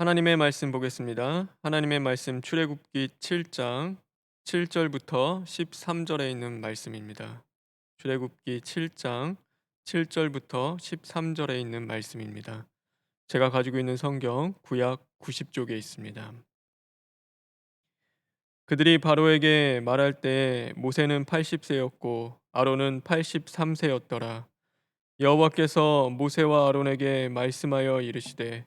하나님의 말씀 보겠습니다. 하나님의 말씀 출애굽기 7장 7절부터 13절에 있는 말씀입니다. 출애굽기 7장 7절부터 13절에 있는 말씀입니다. 제가 가지고 있는 성경 구약 90쪽에 있습니다. 그들이 바로에게 말할 때 모세는 80세였고 아론은 83세였더라. 여호와께서 모세와 아론에게 말씀하여 이르시되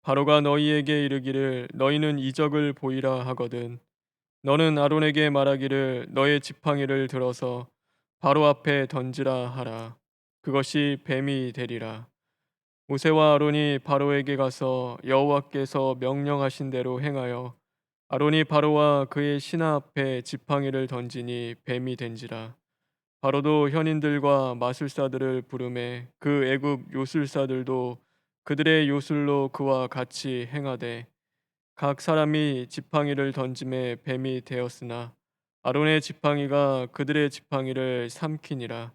바로가 너희에게 이르기를 너희는 이적을 보이라 하거든 너는 아론에게 말하기를 너의 지팡이를 들어서 바로 앞에 던지라 하라. 그것이 뱀이 되리라. 모세와 아론이 바로에게 가서 여호와께서 명령하신 대로 행하여 아론이 바로와 그의 신하 앞에 지팡이를 던지니 뱀이 된지라. 바로도 현인들과 마술사들을 부르매 그 애굽 요술사들도 그들의 요술로 그와 같이 행하되 각 사람이 지팡이를 던짐에 뱀이 되었으나 아론의 지팡이가 그들의 지팡이를 삼키니라.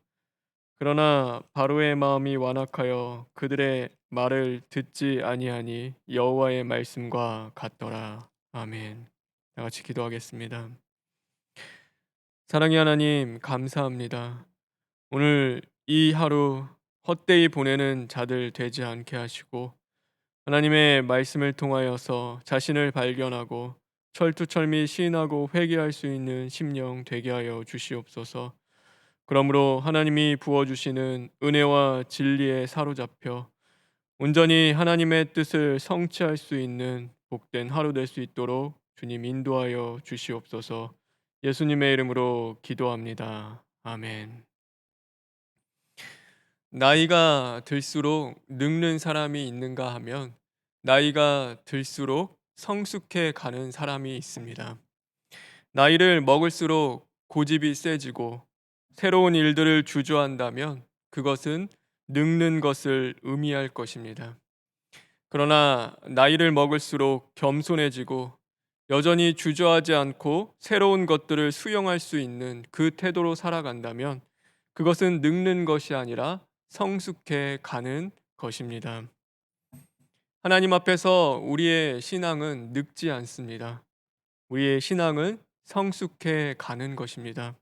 그러나 바로의 마음이 완악하여 그들의 말을 듣지 아니하니 여호와의 말씀과 같더라. 아멘. 다 같이 기도하겠습니다. 사랑의 하나님 감사합니다. 오늘 이 하루 헛되이 보내는 자들 되지 않게 하시고 하나님의 말씀을 통하여서 자신을 발견하고 철두철미 시인하고 회개할 수 있는 심령 되게 하여 주시옵소서. 그러므로 하나님이 부어주시는 은혜와 진리에 사로잡혀 온전히 하나님의 뜻을 성취할 수 있는 복된 하루 될 수 있도록 주님 인도하여 주시옵소서. 예수님의 이름으로 기도합니다. 아멘. 나이가 들수록 늙는 사람이 있는가 하면 나이가 들수록 성숙해 가는 사람이 있습니다. 나이를 먹을수록 고집이 세지고 새로운 일들을 주저한다면 그것은 늙는 것을 의미할 것입니다. 그러나 나이를 먹을수록 겸손해지고 여전히 주저하지 않고 새로운 것들을 수용할 수 있는 그 태도로 살아간다면 그것은 늙는 것이 아니라 성숙해 가는 것입니다. 하나님 앞에서 우리의 신앙은 늙지 않습니다. 우리의 신앙은 성숙해 가는 것입니다.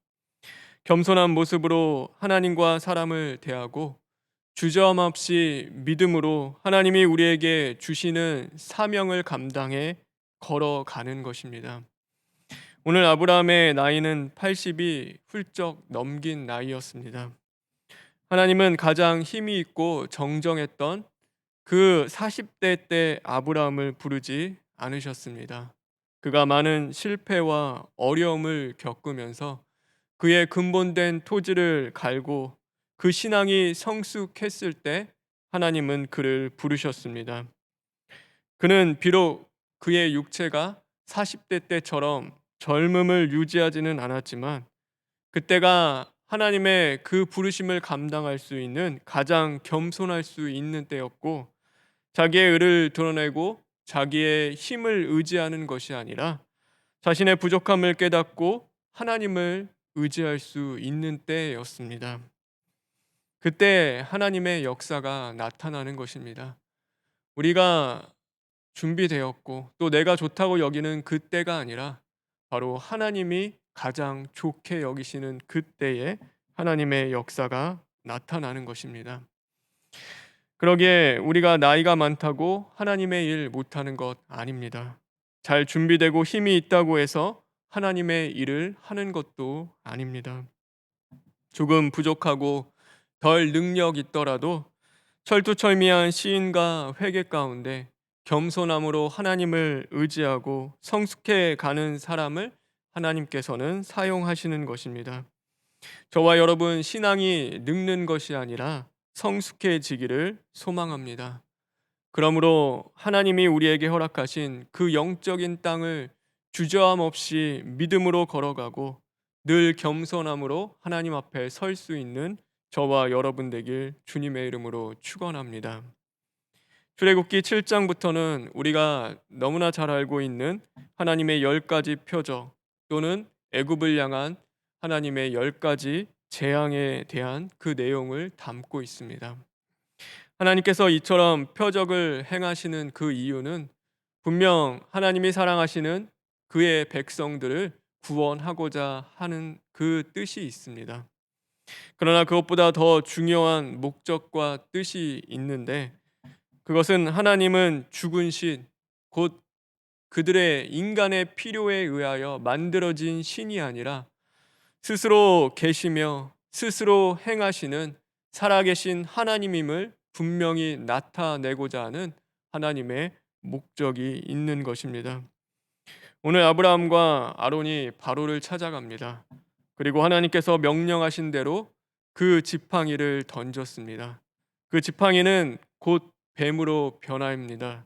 겸손한 모습으로 하나님과 사람을 대하고 주저함 없이 믿음으로 하나님이 우리에게 주시는 사명을 감당해 걸어가는 것입니다. 오늘 아브라함의 나이는 80이 훌쩍 넘긴 나이였습니다. 하나님은 가장 힘이 있고 정정했던 그 40대 때 아브라함을 부르지 않으셨습니다. 그가 많은 실패와 어려움을 겪으면서 그의 근본된 토지를 갈고 그 신앙이 성숙했을 때 하나님은 그를 부르셨습니다. 그는 비록 그의 육체가 40대 때처럼 젊음을 유지하지는 않았지만 그때가 하나님의 그 부르심을 감당할 수 있는 가장 겸손할 수 있는 때였고 자기의 의를 드러내고 자기의 힘을 의지하는 것이 아니라 자신의 부족함을 깨닫고 하나님을 의지할 수 있는 때였습니다. 그때 하나님의 역사가 나타나는 것입니다. 우리가 준비되었고 또 내가 좋다고 여기는 그때가 아니라 바로 하나님이 가장 좋게 여기시는 그때에 하나님의 역사가 나타나는 것입니다. 그러기에 우리가 나이가 많다고 하나님의 일 못하는 것 아닙니다. 잘 준비되고 힘이 있다고 해서 하나님의 일을 하는 것도 아닙니다. 조금 부족하고 덜 능력 있더라도 철두철미한 시인과 회개 가운데 겸손함으로 하나님을 의지하고 성숙해 가는 사람을 하나님께서는 사용하시는 것입니다. 저와 여러분 신앙이 늙는 것이 아니라 성숙해지기를 소망합니다. 그러므로 하나님이 우리에게 허락하신 그 영적인 땅을 주저함 없이 믿음으로 걸어가고 늘 겸손함으로 하나님 앞에 설 수 있는 저와 여러분 되길 주님의 이름으로 축원합니다. 출애굽기 7장부터는 우리가 너무나 잘 알고 있는 하나님의 10가지 표적 또는 애굽을 향한 하나님의 10가지 재앙에 대한 그 내용을 담고 있습니다. 하나님께서 이처럼 표적을 행하시는 그 이유는 분명 하나님이 사랑하시는 그의 백성들을 구원하고자 하는 그 뜻이 있습니다. 그러나 그것보다 더 중요한 목적과 뜻이 있는데, 그것은 하나님은 죽은 신, 곧 그들의 인간의 필요에 의하여 만들어진 신이 아니라 스스로 계시며 스스로 행하시는 살아계신 하나님임을 분명히 나타내고자 하는 하나님의 목적이 있는 것입니다. 오늘 아브라함과 아론이 바로를 찾아갑니다. 그리고 하나님께서 명령하신 대로 그 지팡이를 던졌습니다. 그 지팡이는 곧 뱀으로 변화합니다.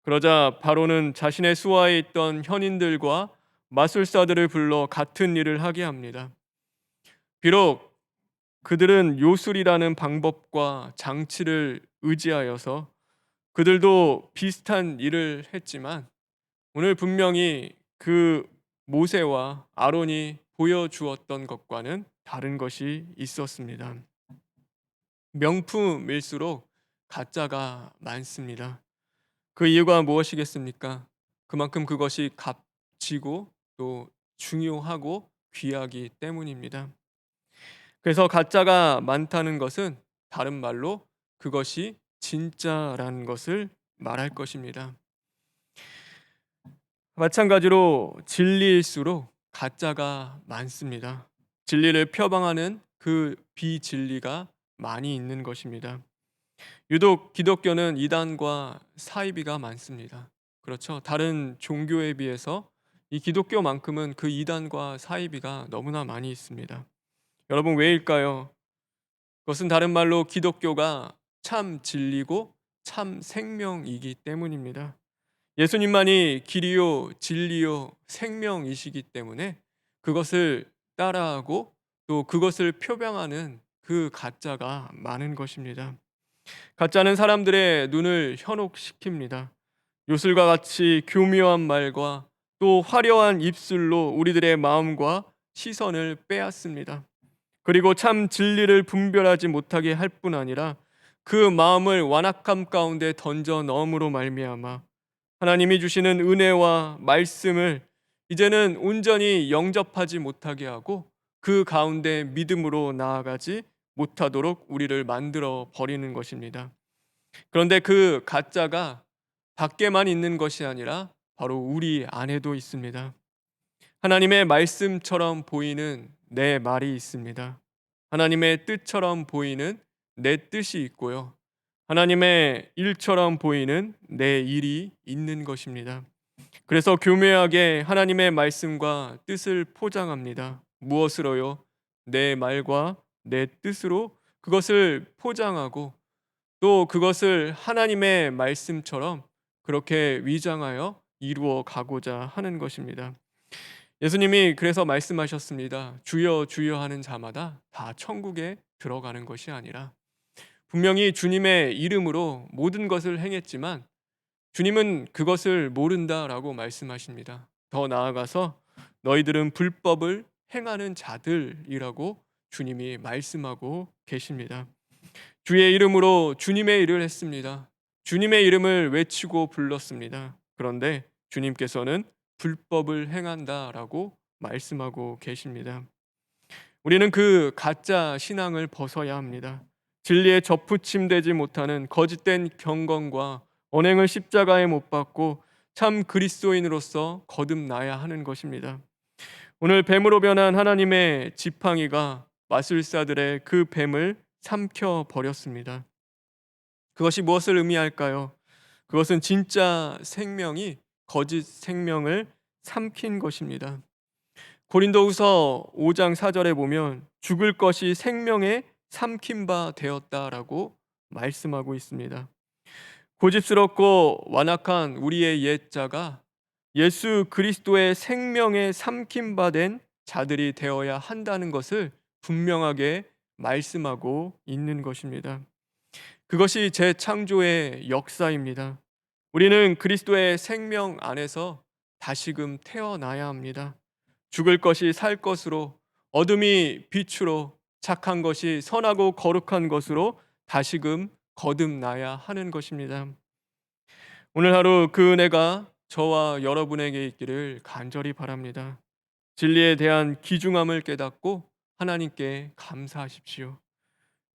그러자 바로는 자신의 수하에 있던 현인들과 마술사들을 불러 같은 일을 하게 합니다. 비록 그들은 요술이라는 방법과 장치를 의지하여서 그들도 비슷한 일을 했지만, 오늘 분명히 그 모세와 아론이 보여주었던 것과는 다른 것이 있었습니다. 명품일수록 가짜가 많습니다. 그 이유가 무엇이겠습니까? 그만큼 그것이 값지고 또 중요하고 귀하기 때문입니다. 그래서 가짜가 많다는 것은 다른 말로 그것이 진짜라는 것을 말할 것입니다. 마찬가지로 진리일수록 가짜가 많습니다. 진리를 표방하는 그 비진리가 많이 있는 것입니다. 유독 기독교는 이단과 사이비가 많습니다. 그렇죠. 다른 종교에 비해서 이 기독교만큼은 그 이단과 사이비가 너무나 많이 있습니다. 여러분, 왜일까요? 그것은 다른 말로 기독교가 참 진리고 참 생명이기 때문입니다. 예수님만이 길이요 진리요 생명이시기 때문에 그것을 따라하고 또 그것을 표방하는 그 가짜가 많은 것입니다. 가짜는 사람들의 눈을 현혹시킵니다. 요술과 같이 교묘한 말과 또 화려한 입술로 우리들의 마음과 시선을 빼앗습니다. 그리고 참 진리를 분별하지 못하게 할 뿐 아니라 그 마음을 완악함 가운데 던져 넣음으로 말미암아 하나님이 주시는 은혜와 말씀을 이제는 온전히 영접하지 못하게 하고 그 가운데 믿음으로 나아가지 못하도록 우리를 만들어 버리는 것입니다. 그런데 그 가짜가 밖에만 있는 것이 아니라 바로 우리 안에도 있습니다. 하나님의 말씀처럼 보이는 내 말이 있습니다. 하나님의 뜻처럼 보이는 내 뜻이 있고요. 하나님의 일처럼 보이는 내 일이 있는 것입니다. 그래서 교묘하게 하나님의 말씀과 뜻을 포장합니다. 무엇으로요? 내 말과 내 뜻으로 그것을 포장하고 또 그것을 하나님의 말씀처럼 그렇게 위장하여 이루어 가고자 하는 것입니다. 예수님이 그래서 말씀하셨습니다. 주여 주여 하는 자마다 다 천국에 들어가는 것이 아니라, 분명히 주님의 이름으로 모든 것을 행했지만 주님은 그것을 모른다라고 말씀하십니다. 더 나아가서 너희들은 불법을 행하는 자들이라고 주님이 말씀하고 계십니다. 주의 이름으로 주님의 일을 했습니다. 주님의 이름을 외치고 불렀습니다. 그런데 주님께서는 불법을 행한다라고 말씀하고 계십니다. 우리는 그 가짜 신앙을 벗어야 합니다. 진리에 접붙임되지 못하는 거짓된 경건과 언행을 십자가에 못 박고 참 그리스도인으로서 거듭나야 하는 것입니다. 오늘 뱀으로 변한 하나님의 지팡이가 마술사들의 그 뱀을 삼켜 버렸습니다. 그것이 무엇을 의미할까요? 그것은 진짜 생명이 거짓 생명을 삼킨 것입니다. 고린도후서 5장 4절에 보면 죽을 것이 생명에 삼킨 바 되었다라고 말씀하고 있습니다. 고집스럽고 완악한 우리의 옛자가 예수 그리스도의 생명에 삼킨 바 된 자들이 되어야 한다는 것을 분명하게 말씀하고 있는 것입니다. 그것이 재창조의 역사입니다. 우리는 그리스도의 생명 안에서 다시금 태어나야 합니다. 죽을 것이 살 것으로, 어둠이 빛으로, 착한 것이 선하고 거룩한 것으로 다시금 거듭나야 하는 것입니다. 오늘 하루 그 은혜가 저와 여러분에게 있기를 간절히 바랍니다. 진리에 대한 귀중함을 깨닫고 하나님께 감사하십시오.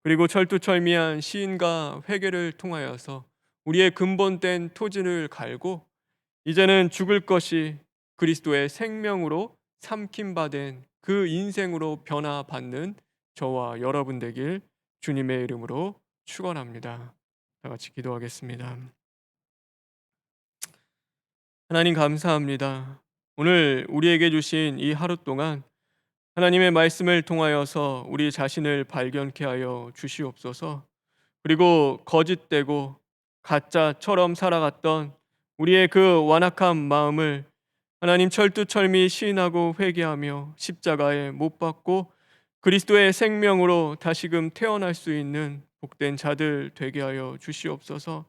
그리고 철두철미한 시인과 회개를 통하여서 우리의 근본된 토지를 갈고 이제는 죽을 것이 그리스도의 생명으로 삼킴받은 그 인생으로 변화받는 저와 여러분 되길 주님의 이름으로 축원합니다. 다 같이 기도하겠습니다. 하나님 감사합니다. 오늘 우리에게 주신 이 하루 동안 하나님의 말씀을 통하여서 우리 자신을 발견케 하여 주시옵소서. 그리고 거짓되고 가짜처럼 살아갔던 우리의 그 완악한 마음을 하나님 철두철미 시인하고 회개하며 십자가에 못 박고 그리스도의 생명으로 다시금 태어날 수 있는 복된 자들 되게 하여 주시옵소서.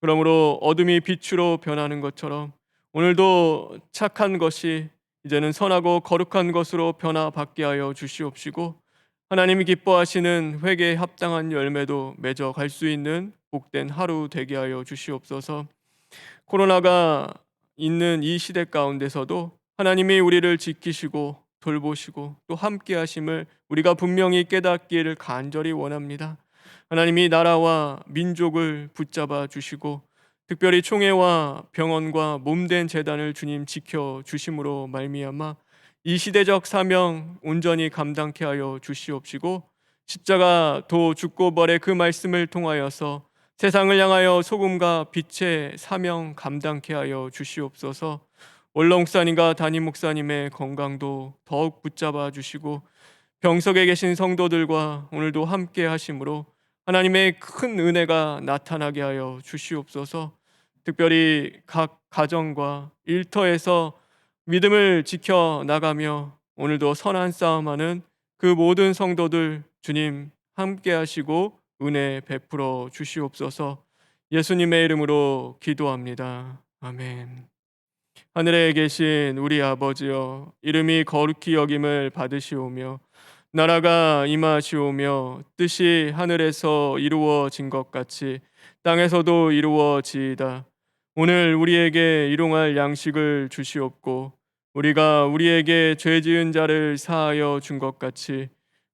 그러므로 어둠이 빛으로 변하는 것처럼 오늘도 착한 것이 이제는 선하고 거룩한 것으로 변화받게 하여 주시옵시고 하나님이 기뻐하시는 회개에 합당한 열매도 맺어 갈 수 있는 복된 하루 되게 하여 주시옵소서. 코로나가 있는 이 시대 가운데서도 하나님이 우리를 지키시고 돌보시고 또 함께 하심을 우리가 분명히 깨닫기를 간절히 원합니다. 하나님이 나라와 민족을 붙잡아 주시고 특별히 총회와 병원과 몸된 재단을 주님 지켜 주심으로 말미암아 이 시대적 사명 온전히 감당케 하여 주시옵시고 십자가 도 죽고 벌의 그 말씀을 통하여서 세상을 향하여 소금과 빛의 사명 감당케 하여 주시옵소서. 원로 목사님과 담임 목사님의 건강도 더욱 붙잡아 주시고 병석에 계신 성도들과 오늘도 함께 하심으로 하나님의 큰 은혜가 나타나게 하여 주시옵소서. 특별히 각 가정과 일터에서 믿음을 지켜 나가며 오늘도 선한 싸움하는 그 모든 성도들 주님 함께 하시고 은혜 베풀어 주시옵소서. 예수님의 이름으로 기도합니다. 아멘. 하늘에 계신 우리 아버지여, 이름이 거룩히 여김을 받으시오며 나라가 임하시오며 뜻이 하늘에서 이루어진 것 같이 땅에서도 이루어지이다. 오늘 우리에게 일용할 양식을 주시옵고 우리가 우리에게 죄 지은 자를 사하여 준 것 같이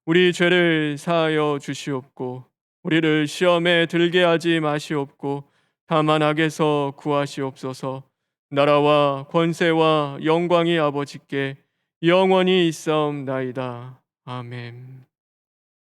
우리 죄를 사하여 주시옵고 우리를 시험에 들게 하지 마시옵고 다만 악에서 구하시옵소서. 나라와 권세와 영광이 아버지께 영원히 있사옵나이다. 아멘.